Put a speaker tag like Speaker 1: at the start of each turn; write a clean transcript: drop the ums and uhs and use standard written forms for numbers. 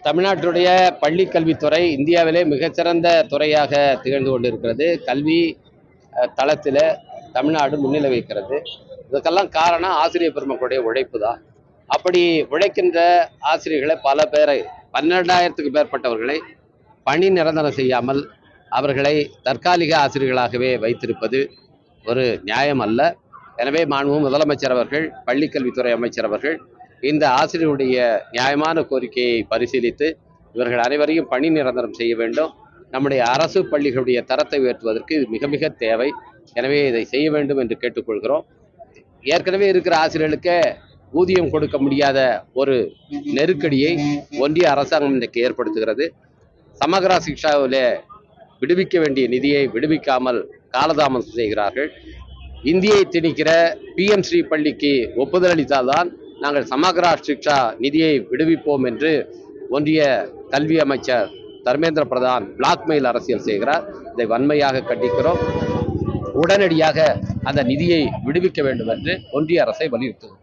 Speaker 1: தமிழ்நாட்டுடைய பள்ளி கல்வித்துறை இந்தியாவிலே மிகச்சிறந்த துறையாக திகழ்ந்து கொண்டிருக்கிறது. கல்வி தளத்தில் தமிழ்நாடு முன்னிலை வைக்கிறது. இதுக்கெல்லாம் காரணம் ஆசிரியர் பெருமக்களுடைய உழைப்பு தான். அப்படி உழைக்கின்ற ஆசிரியர்களை பல பேரை 12,000க்கு மேற்பட்டவர்களை பணி நிரந்தரம் செய்யாமல் அவர்களை தற்காலிக ஆசிரியர்களாகவே வைத்திருப்பது ஒரு நியாயம் அல்ல. எனவே மாண்பு முதலமைச்சர் அவர்கள், பள்ளிக்கல்வித்துறை அமைச்சர் அவர்கள் இந்த ஆசிரியருடைய நியாயமான கோரிக்கையை பரிசீலித்து இவர்கள் அனைவரையும் பணி நிரந்தரம் செய்ய வேண்டும். நம்முடைய அரசு பள்ளிகளுடைய தரத்தை உயர்த்துவதற்கு இது மிக மிக தேவை. எனவே இதை செய்ய வேண்டும் என்று கேட்டுக்கொள்கிறோம். ஏற்கனவே இருக்கிற ஆசிரியர்களுக்கு ஊதியம் கொடுக்க முடியாத ஒரு நெருக்கடியை ஒன்றிய அரசாங்கம் இன்றைக்கு ஏற்படுத்துகிறது. சமகரா சிக்ஷாவில் விடுவிக்க வேண்டிய நிதியை விடுவிக்காமல் காலதாமதம் செய்கிறார்கள். இந்தியை திணிக்கிற பிஎம்ஸ்ரீ பள்ளிக்கு ஒப்புதல் அளித்தால்தான் நாங்கள் சமகரா சிக்ஷா நிதியை விடுவிப்போம் என்று ஒன்றிய கல்வி அமைச்சர் தர்மேந்திர பிரதான் பிளாக்மெயில் அரசியல் செய்கிறார். இதை வன்மையாக கண்டிக்கிறோம். உடனடியாக அந்த நிதியை விடுவிக்க வேண்டும் என்று ஒன்றிய அரசை வலியுறுத்துகிறோம்.